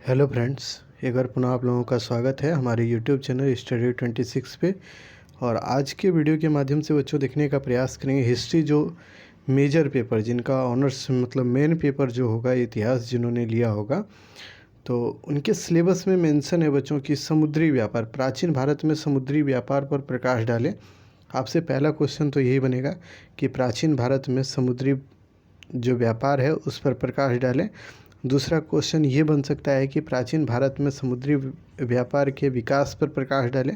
Hello friends, एक बार पुनः आप लोगों का स्वागत है हमारे यूट्यूब चैनल स्टडी 26 पे। और आज के वीडियो के माध्यम से बच्चों देखने का प्रयास करेंगे हिस्ट्री जो मेजर पेपर जिनका ऑनर्स मतलब मेन पेपर जो होगा, इतिहास जिन्होंने लिया होगा, तो उनके सिलेबस में मेंशन है बच्चों की समुद्री व्यापार, प्राचीन भारत में समुद्री व्यापार पर प्रकाश डालें। आपसे पहला क्वेश्चन तो यही बनेगा कि प्राचीन भारत में समुद्री जो व्यापार है उस पर प्रकाश डालें। दूसरा क्वेश्चन ये बन सकता है कि प्राचीन भारत में समुद्री व्यापार के विकास पर प्रकाश डालें।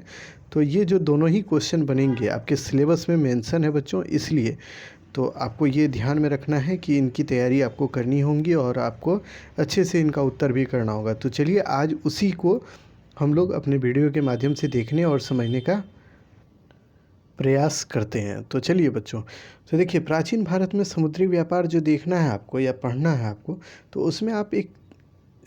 तो ये जो दोनों ही क्वेश्चन बनेंगे आपके सिलेबस में मेंशन है बच्चों, इसलिए तो आपको ये ध्यान में रखना है कि इनकी तैयारी आपको करनी होगी और आपको अच्छे से इनका उत्तर भी करना होगा। तो चलिए आज उसी को हम लोग अपने वीडियो के माध्यम से देखने और समझने का प्रयास करते हैं। तो चलिए बच्चों, तो देखिए प्राचीन भारत में समुद्री व्यापार जो देखना है आपको या पढ़ना है आपको, तो उसमें आप एक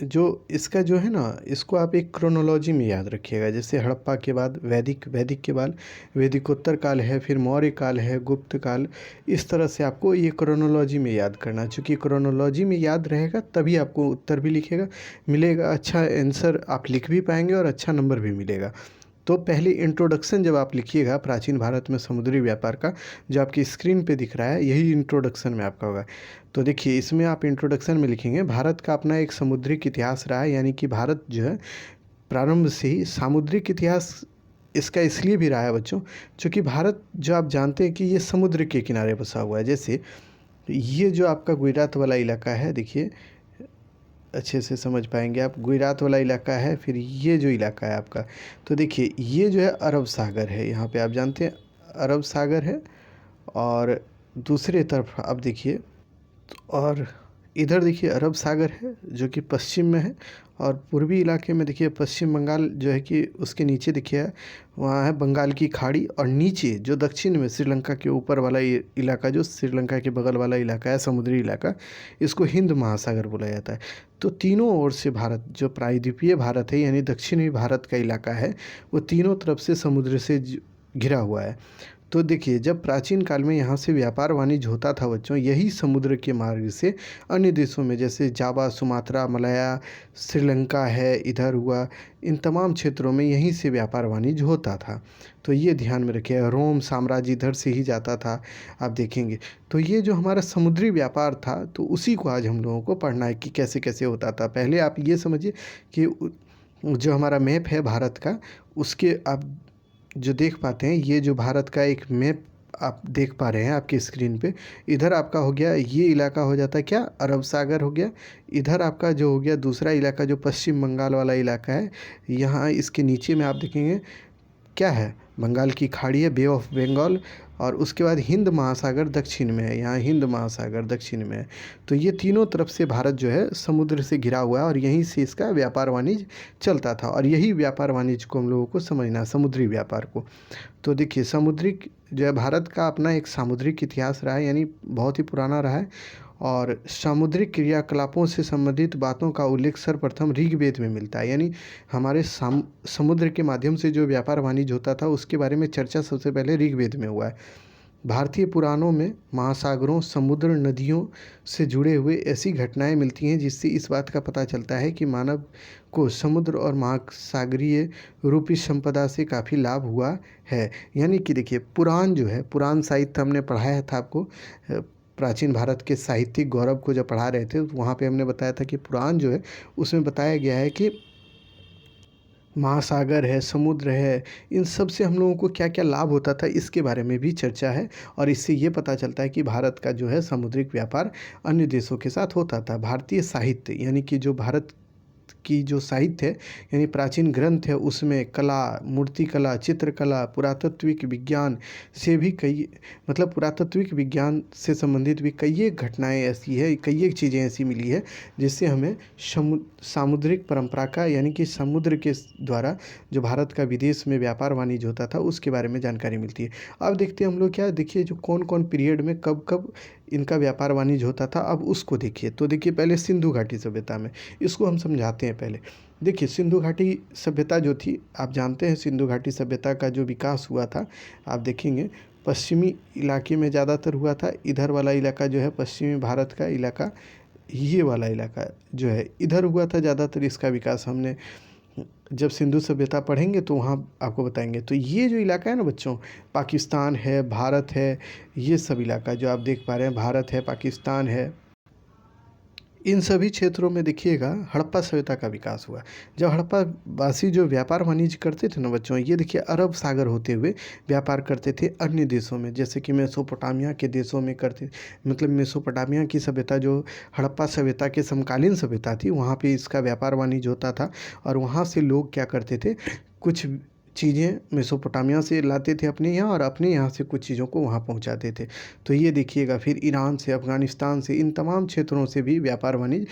जो इसका जो है ना, इसको आप एक क्रोनोलॉजी में याद रखिएगा। जैसे हड़प्पा के बाद वैदिक, वैदिक के बाद वैदिकोत्तर काल है, फिर मौर्य काल है, गुप्त काल, इस तरह से आपको ये क्रोनोलॉजी में याद करना। चूँकि क्रोनोलॉजी में याद रहेगा तभी आपको उत्तर भी लिखेगा मिलेगा, अच्छा आंसर आप लिख भी पाएंगे और अच्छा नंबर भी मिलेगा। तो पहले इंट्रोडक्शन जब आप लिखिएगा प्राचीन भारत में समुद्री व्यापार का, जो आपकी स्क्रीन पे दिख रहा है, यही इंट्रोडक्शन में आपका होगा। तो देखिए इसमें आप इंट्रोडक्शन में लिखेंगे भारत का अपना एक समुद्रिक इतिहास रहा है, यानी कि भारत जो है प्रारंभ से ही सामुद्रिक इतिहास इसका इसलिए भी रहा है बच्चों, क्योंकि भारत जो आप जानते हैं कि ये समुद्र के किनारे बसा हुआ है। जैसे ये जो आपका गुजरात वाला इलाका है, देखिए अच्छे से समझ पाएंगे आप, गुजरात वाला इलाका है, फिर ये जो इलाका है आपका, तो देखिए ये जो है अरब सागर है, यहाँ पे आप जानते हैं अरब सागर है। और दूसरे तरफ आप देखिए, और इधर देखिए अरब सागर है जो कि पश्चिम में है, और पूर्वी इलाके में देखिए पश्चिम बंगाल जो है कि उसके नीचे देखिए वहाँ है बंगाल की खाड़ी, और नीचे जो दक्षिण में श्रीलंका के ऊपर वाला ये इलाका, जो श्रीलंका के बगल वाला इलाका है समुद्री इलाका, इसको हिंद महासागर बोला जाता है। तो तीनों ओर से भारत जो प्रायद्वीपीय भारत है, यानी दक्षिणी भारत का इलाका है, वो तीनों तरफ से समुद्र से घिरा हुआ है। तो देखिए जब प्राचीन काल में यहाँ से व्यापार वाणिज्य होता था बच्चों, यही समुद्र के मार्ग से अन्य देशों में जैसे जावा, सुमात्रा, मलया, श्रीलंका है, इधर हुआ, इन तमाम क्षेत्रों में यहीं से व्यापार वाणिज्य होता था। तो ये ध्यान में रखिए, रोम साम्राज्य इधर से ही जाता था, आप देखेंगे। तो ये जो हमारा समुद्री व्यापार था, तो उसी को आज हम लोगों को पढ़ना है कि कैसे कैसे होता था। पहले आप ये समझिए कि जो हमारा मैप है भारत का, उसके आप जो देख पाते हैं, ये जो भारत का एक मैप आप देख पा रहे हैं आपकी स्क्रीन पे, इधर आपका हो गया ये इलाका, हो जाता है क्या, अरब सागर हो गया। इधर आपका जो हो गया दूसरा इलाका जो पश्चिम बंगाल वाला इलाका है, यहाँ इसके नीचे में आप देखेंगे क्या है, बंगाल की खाड़ी है, बे ऑफ बंगाल। और उसके बाद हिंद महासागर दक्षिण में है, यहाँ हिंद महासागर दक्षिण में है। तो ये तीनों तरफ से भारत जो है समुद्र से घिरा हुआ है, और यहीं से इसका व्यापार वाणिज्य चलता था। और यही व्यापार वाणिज्य को हम लोगों को समझना, समुद्री व्यापार को। तो देखिए समुद्रिक जो है भारत का अपना एक सामुद्रिक इतिहास रहा है, यानी बहुत ही पुराना रहा है। और सामुद्रिक क्रियाकलापों से संबंधित बातों का उल्लेख सर्वप्रथम ऋग्वेद में मिलता है, यानी हमारे समुद्र के माध्यम से जो व्यापार वाणिज्य होता था उसके बारे में चर्चा सबसे पहले ऋग्वेद में हुआ है। भारतीय पुराणों में महासागरों, समुद्र, नदियों से जुड़े हुए ऐसी घटनाएं मिलती हैं जिससे इस बात का पता चलता है कि मानव को समुद्र और महासागरीय रूपी संपदा से काफ़ी लाभ हुआ है। यानी कि देखिए पुराण जो है, पुराण साहित्य हमने पढ़ाया था आपको, प्राचीन भारत के साहित्यिक गौरव को जब पढ़ा रहे थे तो वहाँ पे हमने बताया था कि पुराण जो है उसमें बताया गया है कि महासागर है, समुद्र है, इन सब से हम लोगों को क्या क्या लाभ होता था इसके बारे में भी चर्चा है। और इससे ये पता चलता है कि भारत का जो है सामुद्रिक व्यापार अन्य देशों के साथ होता था। भारतीय साहित्य यानी कि जो भारत की जो साहित्य है, यानी प्राचीन ग्रंथ है, उसमें कला, मूर्तिकला, चित्रकला, पुरातात्विक विज्ञान से भी कई मतलब पुरातात्विक विज्ञान से संबंधित भी कई एक घटनाएं ऐसी है, कई एक चीज़ें ऐसी मिली है जिससे हमें सामुद्रिक परंपरा का, यानी कि समुद्र के द्वारा जो भारत का विदेश में व्यापार वाणिज्य होता था उसके बारे में जानकारी मिलती है। अब देखते हैं हम लोग क्या, देखिए जो कौन कौन पीरियड में कब कब इनका व्यापार वाणिज्य होता था, अब उसको देखिए। तो देखिए पहले सिंधु घाटी सभ्यता में, इसको हम समझाते हैं पहले। देखिए सिंधु घाटी सभ्यता जो थी, आप जानते हैं सिंधु घाटी सभ्यता का जो विकास हुआ था, आप देखेंगे पश्चिमी इलाके में ज़्यादातर हुआ था। इधर वाला इलाका जो है पश्चिमी भारत का इलाका, ये वाला इलाका जो है इधर हुआ था ज़्यादातर इसका विकास। हमने जब सिंधु सभ्यता पढ़ेंगे तो वहाँ आपको बताएंगे। तो ये जो इलाका है ना बच्चों, पाकिस्तान है, भारत है, ये सब इलाका जो आप देख पा रहे हैं, भारत है, पाकिस्तान है, इन सभी क्षेत्रों में देखिएगा हड़प्पा सभ्यता का विकास हुआ। जब हड़प्पा वासी जो व्यापार वाणिज्य करते थे ना बच्चों, ये देखिए अरब सागर होते हुए व्यापार करते थे अन्य देशों में, जैसे कि मेसोपोटामिया के देशों में करते, मतलब मेसोपोटामिया की सभ्यता जो हड़प्पा सभ्यता के समकालीन सभ्यता थी, वहाँ पे इसका व्यापार वाणिज्य होता था। और वहाँ से लोग क्या करते थे, कुछ चीज़ें मेसोपोटामिया से लाते थे अपने यहाँ, और अपने यहाँ से कुछ चीज़ों को वहाँ पहुँचाते थे। तो ये देखिएगा फिर ईरान से, अफ़गानिस्तान से, इन तमाम क्षेत्रों से भी व्यापार वाणिज्य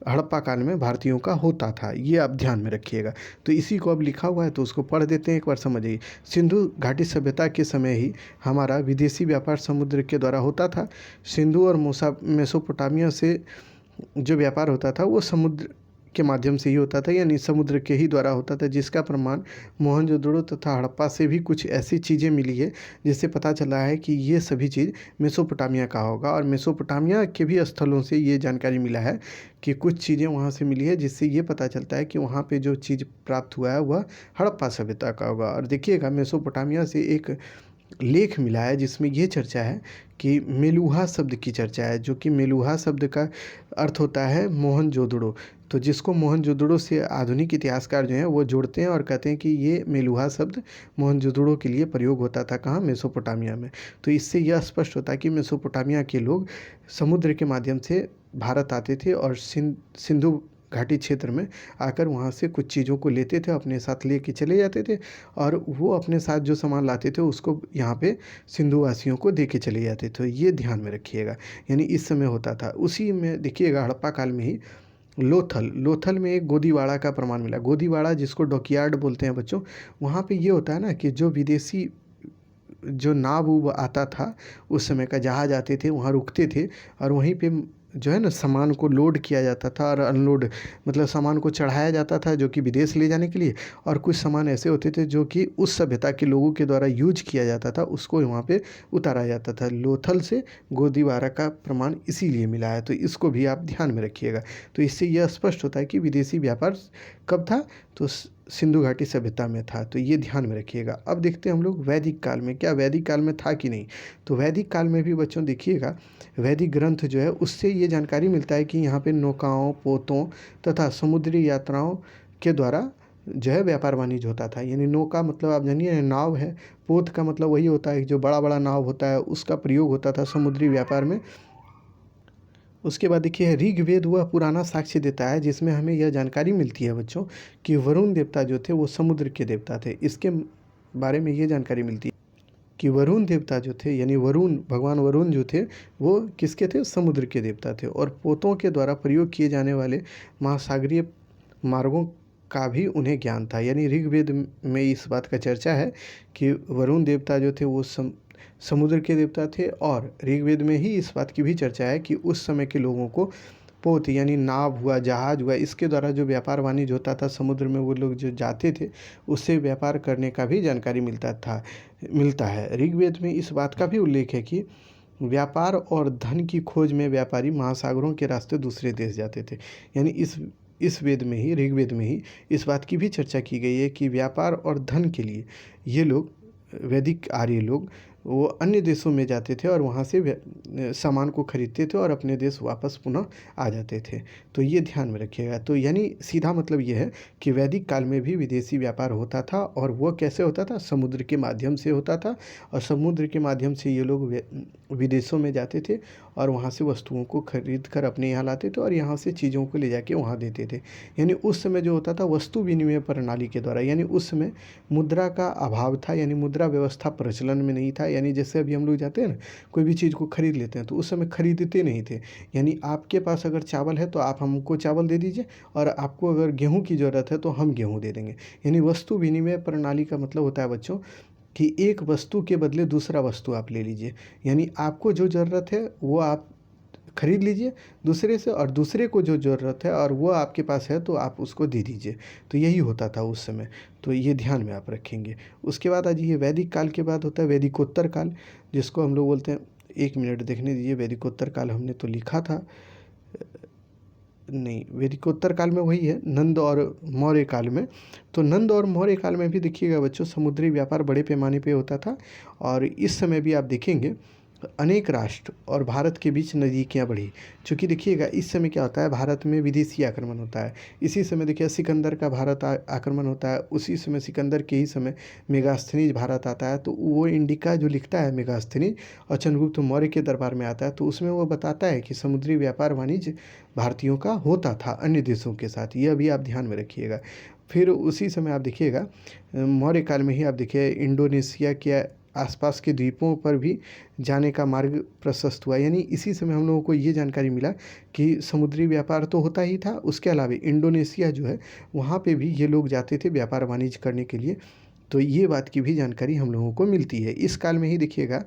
हड़प्पा काल में भारतीयों का होता था। ये आप ध्यान में रखिएगा। तो इसी को अब लिखा हुआ है तो उसको पढ़ देते हैं, एक बार समझिए। सिंधु घाटी सभ्यता के समय ही हमारा विदेशी व्यापार समुद्र के द्वारा होता था। सिंधु और मेसोपोटामिया से जो व्यापार होता था वो समुद्र के माध्यम से ही होता था, यानी समुद्र के ही द्वारा होता था, जिसका प्रमाण मोहनजोदड़ो तथा हड़प्पा से भी कुछ ऐसी चीज़ें मिली है जिससे पता चला है कि ये सभी चीज़ मेसोपोटामिया का होगा। और मेसोपोटामिया के भी स्थलों से ये जानकारी मिला है कि कुछ चीज़ें वहाँ से मिली है, जिससे ये पता चलता है कि वहाँ पे जो चीज़ प्राप्त हुआ है वह हड़प्पा सभ्यता का होगा। और देखिएगा मेसोपोटामिया से एक लेख मिला है जिसमें ये चर्चा है कि मेलुहा शब्द की चर्चा है, जो कि मेलुहा शब्द का अर्थ होता है मोहनजोदड़ो। तो जिसको मोहनजोदड़ो से आधुनिक इतिहासकार जो हैं वो जोड़ते हैं और कहते हैं कि ये मेलुहा शब्द मोहनजोदड़ो के लिए प्रयोग होता था, कहाँ, मेसोपोटामिया में। तो इससे यह स्पष्ट होता है कि मेसोपोटामिया के लोग समुद्र के माध्यम से भारत आते थे और सिंधु घाटी क्षेत्र में आकर वहाँ से कुछ चीज़ों को लेते थे, अपने साथ लेके चले जाते थे, और वो अपने साथ जो सामान लाते थे उसको यहाँ पे सिंधु वासियों को दे के चले जाते थे। ये ध्यान में रखिएगा, यानी इस समय होता था। उसी में देखिएगा हड़प्पा काल में ही लोथल में एक गोदीवाड़ा का प्रमाण मिला। गोदीवाड़ा जिसको डॉकयार्ड बोलते हैं बच्चों, वहाँ पे ये होता है ना कि जो विदेशी जो नाव उव आता था, उस समय का जहाज़ आते थे, वहाँ रुकते थे, और वहीं पे जो है ना सामान को लोड किया जाता था और अनलोड, मतलब सामान को चढ़ाया जाता था जो कि विदेश ले जाने के लिए। और कुछ सामान ऐसे होते थे जो कि उस सभ्यता के लोगों के द्वारा यूज किया जाता था, उसको वहाँ पे उतारा जाता था। लोथल से गोदीवारा का प्रमाण इसीलिए मिला है, तो इसको भी आप ध्यान में रखिएगा। तो इससे यह स्पष्ट होता है कि विदेशी व्यापार कब था, तो सिंधु घाटी सभ्यता में था। तो ये ध्यान में रखिएगा। अब देखते हैं हम लोग वैदिक काल में, क्या वैदिक काल में था कि नहीं। तो वैदिक काल में भी बच्चों देखिएगा वैदिक ग्रंथ जो है उससे ये जानकारी मिलता है कि यहाँ पे नौकाओं, पोतों तथा समुद्री यात्राओं के द्वारा जो है व्यापार वाणिज्य होता था। यानी नौका मतलब आप जानिए नाव है, पोत का मतलब वही होता है जो बड़ा बड़ा नाव होता है, उसका प्रयोग होता था समुद्री व्यापार में। उसके बाद देखिए ऋग्वेद वह पुराना साक्ष्य देता है जिसमें हमें यह जानकारी मिलती है बच्चों कि वरुण देवता जो थे वो समुद्र के देवता थे। इसके बारे में ये जानकारी मिलती है कि वरुण देवता जो थे, यानी वरुण, भगवान वरुण जो थे वो किसके थे, समुद्र के देवता थे। और पोतों के द्वारा प्रयोग किए जाने वाले महासागरीय मार्गों का भी उन्हें ज्ञान था। यानी ऋग्वेद में इस बात का चर्चा है कि वरुण देवता जो थे वो समुद्र के देवता थे। और ऋग्वेद में ही इस बात की भी चर्चा है कि उस समय के लोगों को पोत यानी नाव हुआ, जहाज हुआ, इसके द्वारा जो व्यापार वाणिज्य होता था समुद्र में, वो लोग जो जाते थे उससे व्यापार करने का भी जानकारी मिलता है। ऋग्वेद में इस बात का भी उल्लेख है कि व्यापार और धन की खोज में व्यापारी महासागरों के रास्ते दूसरे देश जाते थे। यानी इस वेद में ही, ऋग्वेद में ही इस बात की भी चर्चा की गई है कि व्यापार और धन के लिए ये लोग, वैदिक आर्य लोग, वो अन्य देशों में जाते थे और वहाँ से सामान को खरीदते थे और अपने देश वापस पुनः आ जाते थे। तो ये ध्यान में रखिएगा। तो यानी सीधा मतलब ये है कि वैदिक काल में भी विदेशी व्यापार होता था, और वो कैसे होता था, समुद्र के माध्यम से होता था। और समुद्र के माध्यम से ये लोग विदेशों में जाते थे और वहाँ से वस्तुओं को खरीद कर अपने यहाँ लाते थे और यहाँ से चीज़ों को ले जाके वहाँ देते थे। यानी उस समय जो होता था वस्तु विनिमय प्रणाली के द्वारा, यानी उस समय मुद्रा का अभाव था, यानी मुद्रा व्यवस्था प्रचलन में नहीं था। यानी जैसे अभी हम लोग जाते हैं ना, कोई भी चीज़ को खरीद लेते हैं, तो उस समय खरीदते नहीं थे। यानी आपके पास अगर चावल है तो आप हमको चावल दे दीजिए, और आपको अगर गेहूँ की ज़रूरत है तो हम गेहूँ दे देंगे। यानी वस्तु विनिमय प्रणाली का मतलब होता है बच्चों कि एक वस्तु के बदले दूसरा वस्तु आप ले लीजिए। यानी आपको जो ज़रूरत है वो आप खरीद लीजिए दूसरे से, और दूसरे को जो ज़रूरत है और वो आपके पास है तो आप उसको दे दीजिए। तो यही होता था उस समय। तो ये ध्यान में आप रखेंगे। उसके बाद आज ये वैदिक काल के बाद होता है वैदिकोत्तर काल, जिसको हम लोग बोलते हैं, 1 मिनट देखने दीजिए, वैदिकोत्तर काल हमने तो लिखा था, नहीं, वैदिकोत्तर काल में वही है, नंद और मौर्य काल में। तो नंद और मौर्य काल में भी देखिएगा बच्चों, समुद्री व्यापार बड़े पैमाने पे होता था। और इस समय भी आप देखेंगे अनेक राष्ट्र और भारत के बीच नज़दीकियाँ बढ़ी। चूँकि देखिएगा इस समय क्या होता है, भारत में विदेशी आक्रमण होता है। इसी समय देखिए सिकंदर का भारत आक्रमण होता है। उसी समय सिकंदर के ही समय मेगास्थनीज भारत आता है। तो वो इंडिका जो लिखता है मेगास्थनीज, और चंद्रगुप्त मौर्य के दरबार में आता है, तो उसमें वो बताता है कि समुद्री व्यापार वाणिज्य भारतीयों का होता था अन्य देशों के साथ। यह भी आप ध्यान में रखिएगा। फिर उसी समय आप देखिएगा मौर्य काल में ही आप देखिए इंडोनेशिया के आसपास के द्वीपों पर भी जाने का मार्ग प्रशस्त हुआ। यानी इसी समय हम लोगों को ये जानकारी मिला कि समुद्री व्यापार तो होता ही था, उसके अलावा इंडोनेशिया जो है वहाँ पे भी ये लोग जाते थे व्यापार वाणिज्य करने के लिए। तो ये बात की भी जानकारी हम लोगों को मिलती है। इस काल में ही देखिएगा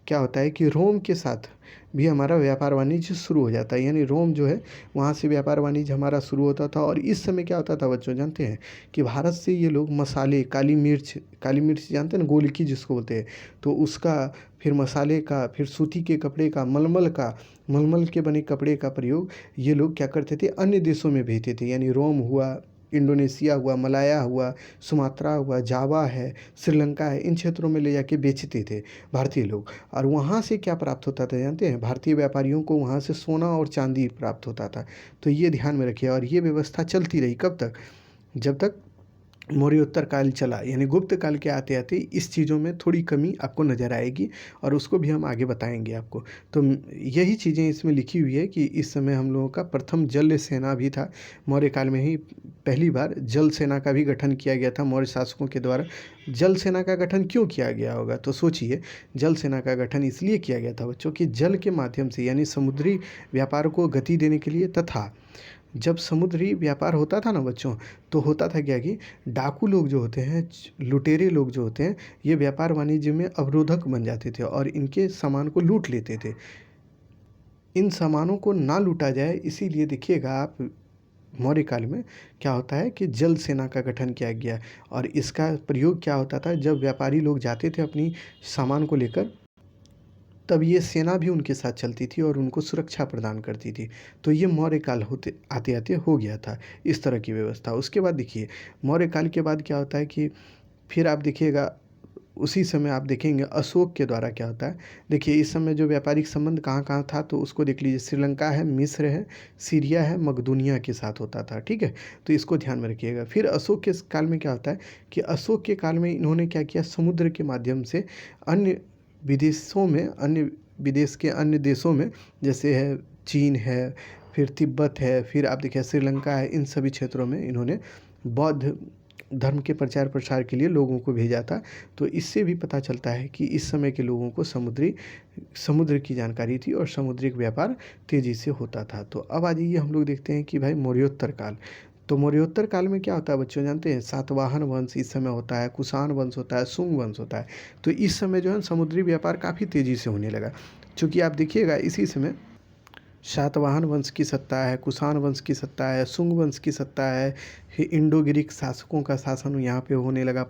क्या होता है कि रोम के साथ भी हमारा व्यापार वाणिज्य शुरू हो जाता है। यानी रोम जो है वहाँ से व्यापार वाणिज्य हमारा शुरू होता था। और इस समय क्या होता था बच्चों, जानते हैं कि भारत से ये लोग मसाले, काली मिर्च जानते हैं ना, गोलकी जिसको बोलते हैं, तो उसका, फिर मसाले का, फिर सूती के कपड़े का, मलमल के बने कपड़े का प्रयोग ये लोग क्या करते थे, अन्य देशों में भेजते थे। यानी रोम हुआ, इंडोनेशिया हुआ, मलाया हुआ, सुमात्रा हुआ, जावा है, श्रीलंका है, इन क्षेत्रों में ले जाके बेचते थे भारतीय लोग। और वहाँ से क्या प्राप्त होता था जानते हैं, भारतीय व्यापारियों को वहाँ से सोना और चांदी प्राप्त होता था। तो ये ध्यान में रखिए। और ये व्यवस्था चलती रही कब तक, जब तक मौर्योत्तर काल चला। यानी गुप्त काल के आते आते इस चीज़ों में थोड़ी कमी आपको नज़र आएगी, और उसको भी हम आगे बताएंगे आपको। तो यही चीज़ें इसमें लिखी हुई है कि इस समय हम लोगों का प्रथम जल सेना भी था। मौर्य काल में ही पहली बार जल सेना का भी गठन किया गया था मौर्य शासकों के द्वारा। जल सेना का गठन क्यों किया गया होगा, तो सोचिए, जल सेना का गठन इसलिए किया गया था बच्चों कि जल के माध्यम से, यानी समुद्री व्यापार को गति देने के लिए, तथा जब समुद्री व्यापार होता था ना बच्चों, तो होता था क्या कि डाकू लोग जो होते हैं, लुटेरे लोग जो होते हैं, ये व्यापार वाणिज्य में अवरोधक बन जाते थे और इनके सामान को लूट लेते थे। इन सामानों को ना लूटा जाए, इसीलिए देखिएगा आप मौर्य काल में क्या होता है कि जल सेना का गठन किया गया। और इसका प्रयोग क्या होता था, जब व्यापारी लोग जाते थे अपनी सामान को लेकर, तब ये सेना भी उनके साथ चलती थी और उनको सुरक्षा प्रदान करती थी। तो ये मौर्य काल होते आते आते हो गया था इस तरह की व्यवस्था। उसके बाद देखिए मौर्य काल के बाद क्या होता है कि फिर आप देखिएगा उसी समय आप देखेंगे अशोक के द्वारा क्या होता है। देखिए इस समय जो व्यापारिक संबंध कहाँ कहाँ था, तो उसको देख लीजिए, श्रीलंका है, मिस्र है, सीरिया है, मकदूनिया के साथ होता था। ठीक है, तो इसको ध्यान में रखिएगा। फिर अशोक के काल में क्या होता है कि अशोक के काल में इन्होंने क्या किया, समुद्र के माध्यम से अन्य विदेशों में, अन्य विदेश के अन्य देशों में, जैसे है चीन है, फिर तिब्बत है, फिर आप देखिए श्रीलंका है, इन सभी क्षेत्रों में इन्होंने बौद्ध धर्म के प्रचार प्रसार के लिए लोगों को भेजा था। तो इससे भी पता चलता है कि इस समय के लोगों को समुद्र की जानकारी थी और समुद्रिक व्यापार तेज़ी से होता था। तो अब आ जाइए हम लोग देखते हैं कि भाई मौर्योत्तर काल। तो मौर्योत्तर काल में क्या होता है बच्चों, जानते हैं, सातवाहन वंश इस समय होता है, कुषाण वंश होता है, शुंग वंश होता है। तो इस समय जो है समुद्री व्यापार काफ़ी तेज़ी से होने लगा। चूँकि आप देखिएगा इसी समय सातवाहन वंश की सत्ता है, कुषाण वंश की सत्ता है, शुंग वंश की सत्ता है, फिर इंडो ग्रीक शासकों का शासन यहाँ पे होने लगा,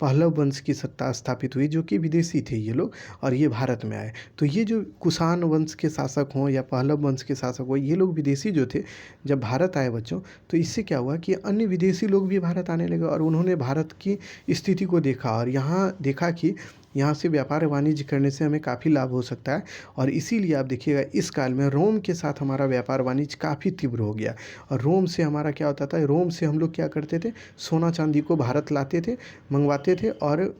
पहलव वंश की सत्ता स्थापित हुई, जो कि विदेशी थे ये लोग और ये भारत में आए। तो ये जो कुषाण वंश के शासक हों या पहलव वंश के शासक हों, ये लोग विदेशी जो थे, जब भारत आए बच्चों, तो इससे क्या हुआ कि अन्य विदेशी लोग भी भारत आने लगे और उन्होंने भारत की स्थिति को देखा और यहाँ देखा कि यहाँ से व्यापार वाणिज्य करने से हमें काफ़ी लाभ हो सकता है। और इसीलिए आप देखिएगा इस काल में रोम के साथ हमारा व्यापार वाणिज्य काफ़ी तीव्र हो गया। और रोम से हमारा क्या होता था, रोम से हम लोग क्या करते थे, सोना चांदी को भारत लाते थे, मंगवाते थे, और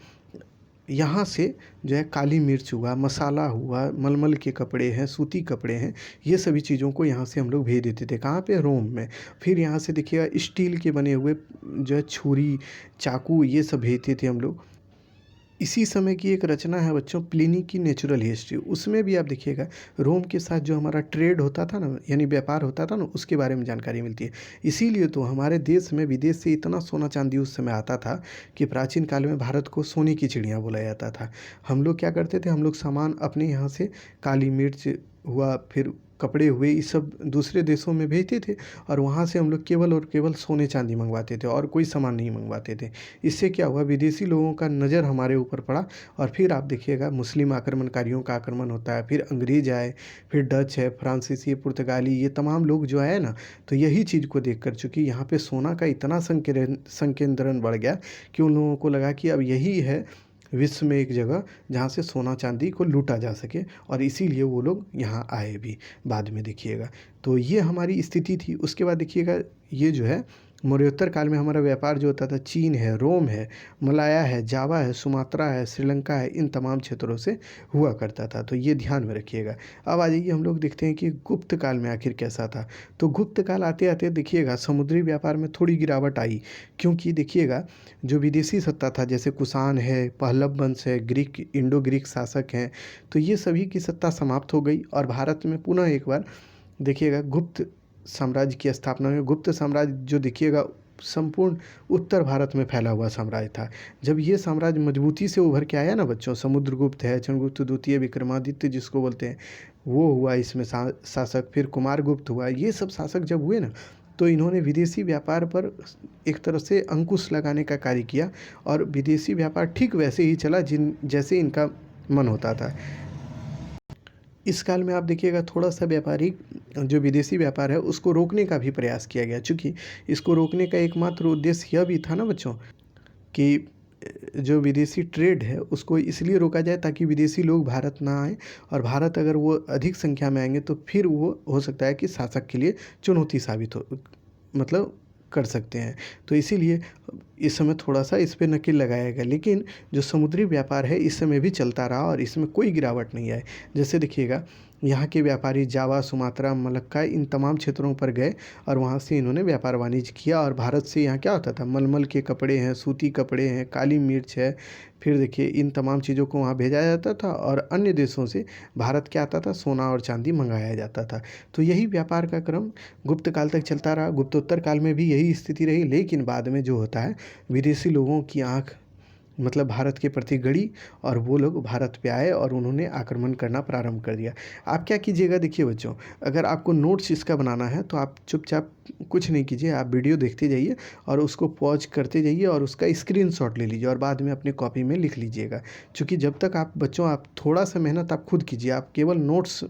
यहाँ से जो है काली मिर्च हुआ, मसाला हुआ, मलमल के कपड़े हैं, सूती कपड़े हैं, ये सभी चीज़ों को यहाँ से हम लोग भेज देते थे। कहाँ पे, रोम में। फिर यहाँ से देखिएगा स्टील के बने हुए जो है छुरी, चाकू, ये सब भेजते थे हम लोग। इसी समय की एक रचना है बच्चों, प्लिनी की नेचुरल हिस्ट्री, उसमें भी आप देखिएगा रोम के साथ जो हमारा ट्रेड होता था ना, यानी व्यापार होता था ना, उसके बारे में जानकारी मिलती है। इसीलिए तो हमारे देश में विदेश से इतना सोना चांदी उस समय आता था कि प्राचीन काल में भारत को सोने की चिड़िया बोला जाता था। हम लोग क्या करते थे, हम लोग सामान अपने यहाँ से, काली मिर्च हुआ, फिर कपड़े हुए, ये सब दूसरे देशों में भेजते थे और वहाँ से हम लोग केवल और केवल सोने चांदी मंगवाते थे और कोई सामान नहीं मंगवाते थे। इससे क्या हुआ, विदेशी लोगों का नज़र हमारे ऊपर पड़ा और फिर आप देखिएगा मुस्लिम आक्रमणकारियों का आक्रमण होता है, फिर अंग्रेज आए, फिर डच है, फ्रांसीसी, पुर्तगाली, ये तमाम लोग जो आए ना, तो यही चीज़ को देख कर चूँकि यहाँ पे सोना का इतना संकेंद्रण बढ़ गया कि उन लोगों को लगा कि अब यही है विश्व में एक जगह जहाँ से सोना चांदी को लूटा जा सके, और इसीलिए वो लोग यहाँ आए भी बाद में देखिएगा। तो ये हमारी स्थिति थी। उसके बाद देखिएगा ये जो है मौर्योत्तर काल में हमारा व्यापार जो होता था, चीन है, रोम है, मलाया है, जावा है, सुमात्रा है, श्रीलंका है, इन तमाम क्षेत्रों से हुआ करता था। तो ये ध्यान में रखिएगा। अब आ जाइए हम लोग देखते हैं कि गुप्त काल में आखिर कैसा था। तो गुप्त काल आते आते देखिएगा समुद्री व्यापार में थोड़ी गिरावट आई, क्योंकि देखिएगा जो विदेशी सत्ता था जैसे कुषाण है, पहलव वंश है, ग्रीक इंडो ग्रीक शासक हैं, तो ये सभी की सत्ता समाप्त हो गई और भारत में पुनः एक बार देखिएगा गुप्त साम्राज्य की स्थापना हुई। गुप्त साम्राज्य जो देखिएगा संपूर्ण उत्तर भारत में फैला हुआ साम्राज्य था। जब ये साम्राज्य मजबूती से उभर के आया ना बच्चों, समुद्रगुप्त है, चंद्रगुप्त द्वितीय, विक्रमादित्य जिसको बोलते हैं, वो हुआ इसमें शासक, फिर कुमारगुप्त हुआ, ये सब शासक जब हुए ना, तो इन्होंने विदेशी व्यापार पर एक तरह से अंकुश लगाने का कार्य किया और विदेशी व्यापार ठीक वैसे ही चला जैसे इनका मन होता था। इस काल में आप देखिएगा थोड़ा सा व्यापारिक जो विदेशी व्यापार है उसको रोकने का भी प्रयास किया गया, चूँकि इसको रोकने का एकमात्र उद्देश्य यह भी था ना बच्चों कि जो विदेशी ट्रेड है उसको इसलिए रोका जाए ताकि विदेशी लोग भारत ना आए, और भारत अगर वो अधिक संख्या में आएंगे तो फिर वो हो सकता है कि शासक के लिए चुनौती साबित हो, मतलब कर सकते हैं। तो इसीलिए इस समय थोड़ा सा इस पे नकेल लगाया गया, लेकिन जो समुद्री व्यापार है इस समय भी चलता रहा और इसमें कोई गिरावट नहीं आई। जैसे देखिएगा यहाँ के व्यापारी जावा, सुमात्रा, मलक्का, इन तमाम क्षेत्रों पर गए और वहाँ से इन्होंने व्यापार वाणिज्य किया, और भारत से यहाँ क्या होता था, मलमल के कपड़े हैं, सूती कपड़े हैं, काली मिर्च है, फिर देखिए इन तमाम चीज़ों को वहाँ भेजा जाता था और अन्य देशों से भारत क्या आता था, सोना और चांदी मंगाया जाता था। तो यही व्यापार का क्रम गुप्त काल तक चलता रहा। गुप्तोत्तर काल में भी यही स्थिति रही, लेकिन बाद में जो होता है विदेशी लोगों की आँख मतलब भारत के प्रति गड़ी और वो लोग भारत पे आए और उन्होंने आक्रमण करना प्रारंभ कर दिया। आप क्या कीजिएगा, देखिए बच्चों, अगर आपको नोट्स इसका बनाना है तो आप चुपचाप कुछ नहीं कीजिए, आप वीडियो देखते जाइए और उसको पॉज करते जाइए और उसका स्क्रीनशॉट ले लीजिए और बाद में अपनी कॉपी में लिख लीजिएगा। क्योंकि जब तक आप बच्चों आप थोड़ा सा मेहनत आप खुद कीजिए, आप केवल नोट्स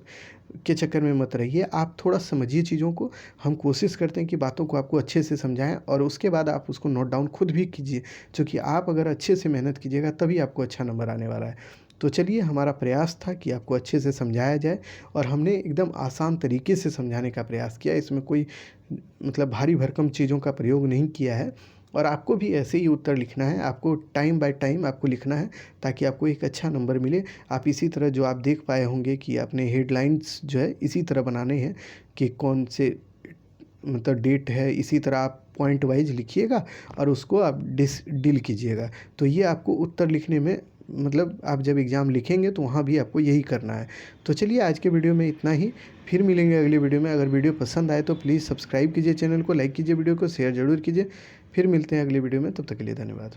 के चक्कर में मत रहिए, आप थोड़ा समझिए चीज़ों को। हम कोशिश करते हैं कि बातों को आपको अच्छे से समझाएं और उसके बाद आप उसको नोट डाउन खुद भी कीजिए, क्योंकि आप अगर अच्छे से मेहनत कीजिएगा तभी आपको अच्छा नंबर आने वाला है। तो चलिए, हमारा प्रयास था कि आपको अच्छे से समझाया जाए और हमने एकदम आसान तरीके से समझाने का प्रयास किया। इसमें कोई मतलब भारी भरकम चीज़ों का प्रयोग नहीं किया है और आपको भी ऐसे ही उत्तर लिखना है, आपको टाइम बाय टाइम आपको लिखना है ताकि आपको एक अच्छा नंबर मिले। आप इसी तरह जो आप देख पाए होंगे कि आपने हेडलाइंस जो है इसी तरह बनाने हैं कि कौन से मतलब डेट है, इसी तरह आप पॉइंट वाइज लिखिएगा और उसको आप डील कीजिएगा। तो ये आपको उत्तर लिखने में मतलब आप जब एग्ज़ाम लिखेंगे तो वहाँ भी आपको यही करना है। तो चलिए, आज के वीडियो में इतना ही, फिर मिलेंगे अगली वीडियो में। अगर वीडियो पसंद आए तो प्लीज़ सब्सक्राइब कीजिए चैनल को, लाइक कीजिए, वीडियो को शेयर ज़रूर कीजिए। फिर मिलते हैं अगली वीडियो में, तब तक के लिए धन्यवाद।